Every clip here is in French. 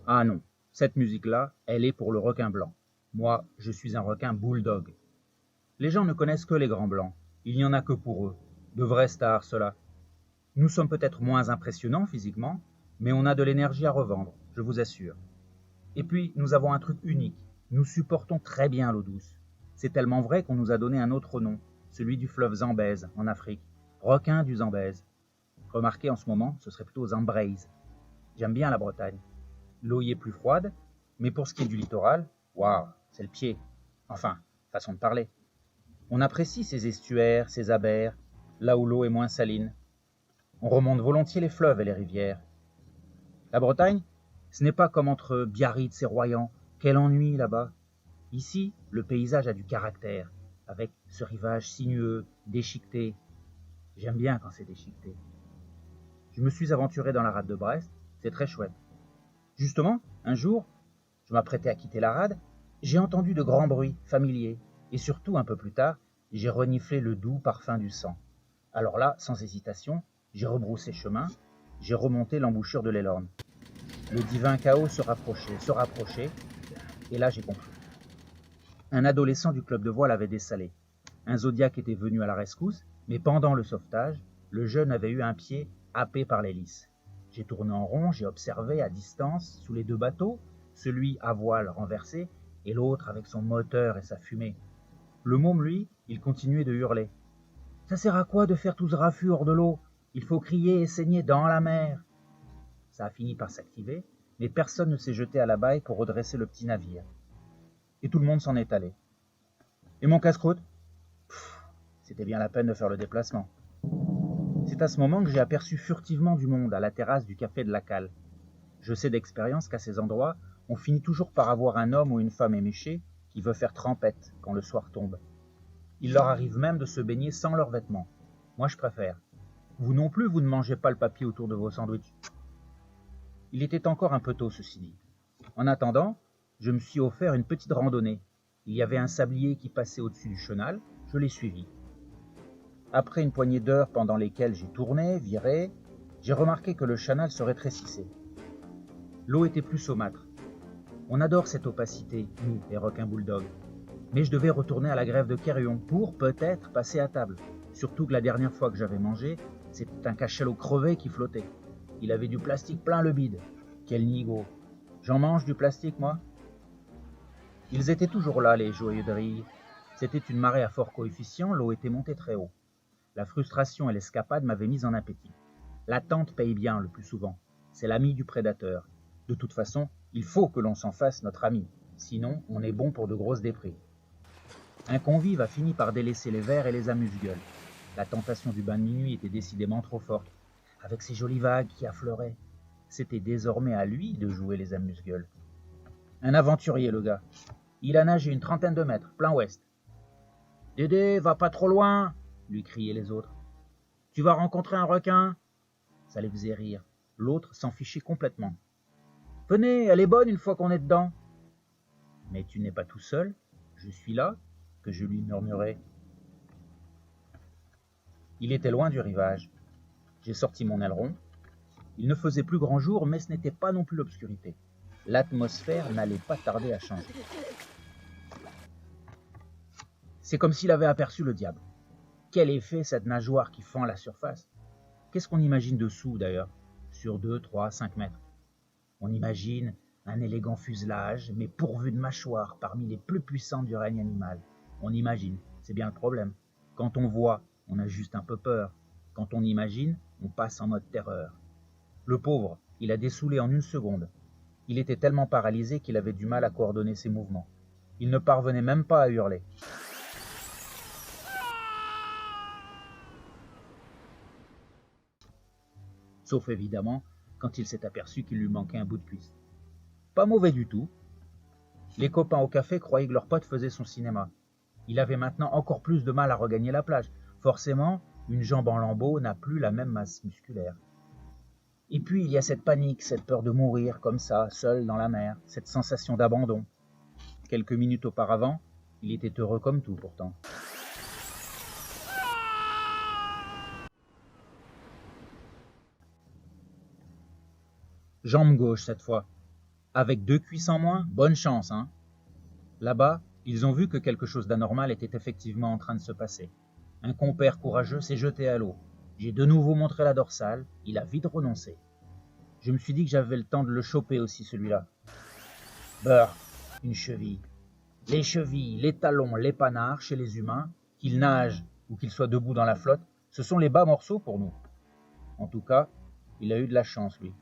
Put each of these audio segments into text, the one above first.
Ah non, cette musique-là, elle est pour le requin blanc. Moi, je suis un requin bulldog. Les gens ne connaissent que les grands blancs. Il n'y en a que pour eux. De vrais stars, ceux-là. Nous sommes peut-être moins impressionnants physiquement, mais on a de l'énergie à revendre, je vous assure. Et puis, nous avons un truc unique. Nous supportons très bien l'eau douce. C'est tellement vrai qu'on nous a donné un autre nom, celui du fleuve Zambèze, en Afrique. Requin du Zambèze. Remarquez en ce moment, ce serait plutôt Zambraise. J'aime bien la Bretagne. L'eau y est plus froide, mais pour ce qui est du littoral, waouh, c'est le pied. Enfin, façon de parler. On apprécie ces estuaires, ces abers, là où l'eau est moins saline. On remonte volontiers les fleuves et les rivières. La Bretagne, ce n'est pas comme entre Biarritz et Royan. Quel ennui là-bas. Ici, le paysage a du caractère, avec ce rivage sinueux, déchiqueté. J'aime bien quand c'est déchiqueté. Je me suis aventuré dans la rade de Brest, c'est très chouette. Justement, un jour, je m'apprêtais à quitter la rade, j'ai entendu de grands bruits familiers, et surtout, un peu plus tard, j'ai reniflé le doux parfum du sang. Alors là, sans hésitation, j'ai rebroussé chemin, j'ai remonté l'embouchure de l'Elorn. Le divin chaos se rapprochait, et là j'ai compris. Un adolescent du club de voile avait dessalé. Un zodiaque était venu à la rescousse, mais pendant le sauvetage, le jeune avait eu un pied happé par l'hélice. J'ai tourné en rond, j'ai observé à distance, sous les deux bateaux, celui à voile renversé et l'autre avec son moteur et sa fumée. Le môme, lui, il continuait de hurler. Ça sert à quoi de faire tout ce raffut hors de l'eau? Il faut crier et saigner dans la mer. Ça a fini par s'activer, mais personne ne s'est jeté à la baille pour redresser le petit navire. Et tout le monde s'en est allé. Et mon casse-croûte? C'était bien la peine de faire le déplacement. C'est à ce moment que j'ai aperçu furtivement du monde à la terrasse du café de la Cale. Je sais d'expérience qu'à ces endroits, on finit toujours par avoir un homme ou une femme éméchée qui veut faire trempette quand le soir tombe. Il leur arrive même de se baigner sans leurs vêtements. Moi, je préfère. Vous non plus, vous ne mangez pas le papier autour de vos sandwichs. Il était encore un peu tôt, ceci dit. En attendant, je me suis offert une petite randonnée. Il y avait un sablier qui passait au-dessus du chenal, je l'ai suivi. Après une poignée d'heures pendant lesquelles j'ai tourné, viré, j'ai remarqué que le chenal se rétrécissait. L'eau était plus saumâtre. On adore cette opacité, nous, les requins bulldogs. Mais je devais retourner à la grève de Quérion pour peut-être passer à table. Surtout que la dernière fois que j'avais mangé, c'était un cachalot crevé qui flottait. Il avait du plastique plein le bide. Quel nigo. J'en mange du plastique, moi? Ils étaient toujours là, les joyeux de rire. C'était une marée à fort coefficient, l'eau était montée très haut. La frustration et l'escapade m'avaient mis en appétit. L'attente paye bien le plus souvent. C'est l'ami du prédateur. De toute façon, il faut que l'on s'en fasse notre ami. Sinon, on est bon pour de grosses déprimes. Un convive a fini par délaisser les verres et les amuse-gueules. La tentation du bain de minuit était décidément trop forte. Avec ces jolies vagues qui affleuraient, c'était désormais à lui de jouer les amuse-gueules. Un aventurier, le gars. Il a nagé une trentaine de mètres, plein ouest. « Dédé, va pas trop loin !» lui criaient les autres. « Tu vas rencontrer un requin !» Ça les faisait rire. L'autre s'en fichait complètement. « Venez, elle est bonne une fois qu'on est dedans !»« Mais tu n'es pas tout seul, je suis là !» que je lui murmurais. Il était loin du rivage. J'ai sorti mon aileron. Il ne faisait plus grand jour, mais ce n'était pas non plus l'obscurité. L'atmosphère n'allait pas tarder à changer. C'est comme s'il avait aperçu le diable. Quel effet cette nageoire qui fend la surface! Qu'est-ce qu'on imagine dessous d'ailleurs, sur 2, 3, 5 mètres? On imagine un élégant fuselage, mais pourvu de mâchoires parmi les plus puissantes du règne animal. On imagine, c'est bien le problème. Quand on voit, on a juste un peu peur. Quand on imagine, on passe en mode terreur. Le pauvre, il a dessoulé en une seconde. Il était tellement paralysé qu'il avait du mal à coordonner ses mouvements. Il ne parvenait même pas à hurler. Sauf évidemment quand il s'est aperçu qu'il lui manquait un bout de cuisse. Pas mauvais du tout. Les copains au café croyaient que leur pote faisait son cinéma. Il avait maintenant encore plus de mal à regagner la plage. Forcément, une jambe en lambeaux n'a plus la même masse musculaire. Et puis il y a cette panique, cette peur de mourir comme ça, seul dans la mer, cette sensation d'abandon. Quelques minutes auparavant, il était heureux comme tout pourtant. Jambe gauche cette fois. Avec 2 cuisses en moins, bonne chance, hein. Là-bas, ils ont vu que quelque chose d'anormal était effectivement en train de se passer. Un compère courageux s'est jeté à l'eau. J'ai de nouveau montré la dorsale, il a vite renoncé. Je me suis dit que j'avais le temps de le choper aussi, celui-là. Beurre, une cheville. Les chevilles, les talons, les panards, chez les humains, qu'ils nagent ou qu'ils soient debout dans la flotte, ce sont les bas morceaux pour nous. En tout cas, il a eu de la chance, lui.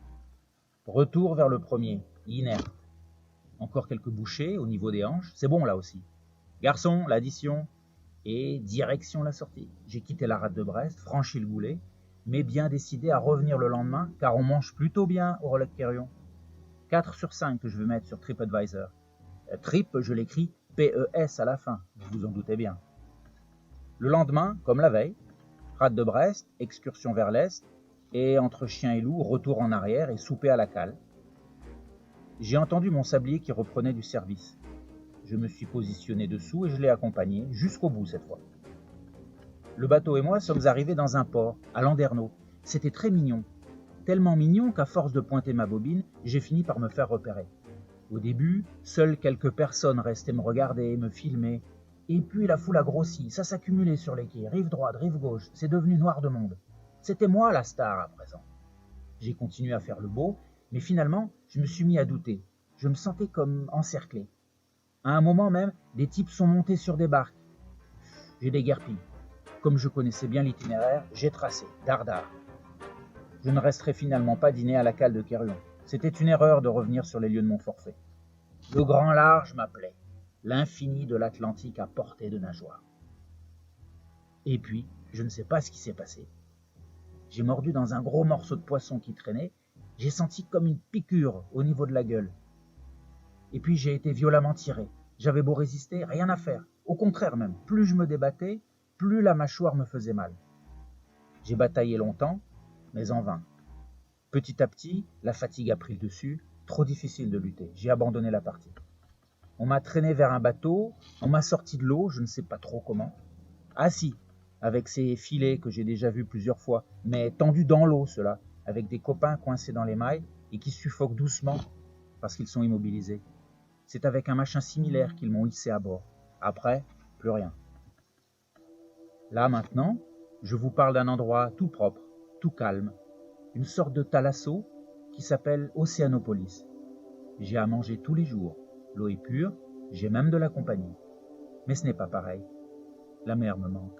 Retour vers le premier, inerte. Encore quelques bouchées au niveau des hanches, c'est bon là aussi. Garçon, l'addition, et direction la sortie. J'ai quitté la rade de Brest, franchi le goulet, mais bien décidé à revenir le lendemain, car on mange plutôt bien au Relais de Quérion. 4 sur 5 que je veux mettre sur TripAdvisor. Trip, je l'écris P-E-S à la fin, vous vous en doutez bien. Le lendemain, comme la veille, rade de Brest, excursion vers l'est, et entre chien et loup, retour en arrière et souper à la cale. J'ai entendu mon sablier qui reprenait du service. Je me suis positionné dessous et je l'ai accompagné, jusqu'au bout cette fois. Le bateau et moi sommes arrivés dans un port, à Landerneau. C'était très mignon. Tellement mignon qu'à force de pointer ma bobine, j'ai fini par me faire repérer. Au début, seules quelques personnes restaient me regarder, me filmer. Et puis la foule a grossi, ça s'accumulait sur les quais, rive droite, rive gauche, c'est devenu noir de monde. C'était moi la star à présent. J'ai continué à faire le beau, mais finalement, je me suis mis à douter. Je me sentais comme encerclé. À un moment même, des types sont montés sur des barques. J'ai déguerpi. Comme je connaissais bien l'itinéraire, j'ai tracé, dardard. Je ne resterai finalement pas dîner à la cale de Quérion. C'était une erreur de revenir sur les lieux de mon forfait. Le grand large m'appelait, l'infini de l'Atlantique à portée de nageoire. Et puis, je ne sais pas ce qui s'est passé. J'ai mordu dans un gros morceau de poisson qui traînait, j'ai senti comme une piqûre au niveau de la gueule. Et puis j'ai été violemment tiré. J'avais beau résister, rien à faire. Au contraire même, plus je me débattais, plus la mâchoire me faisait mal. J'ai bataillé longtemps, mais en vain. Petit à petit, la fatigue a pris le dessus, trop difficile de lutter. J'ai abandonné la partie. On m'a traîné vers un bateau, on m'a sorti de l'eau, je ne sais pas trop comment. Ah si, avec ces filets que j'ai déjà vus plusieurs fois, mais tendus dans l'eau ceux-là, avec des copains coincés dans les mailles et qui suffoquent doucement parce qu'ils sont immobilisés. C'est avec un machin similaire qu'ils m'ont hissé à bord. Après, plus rien. Là maintenant, je vous parle d'un endroit tout propre, tout calme, une sorte de thalasso qui s'appelle Océanopolis. J'ai à manger tous les jours, l'eau est pure, j'ai même de la compagnie. Mais ce n'est pas pareil, la mer me manque.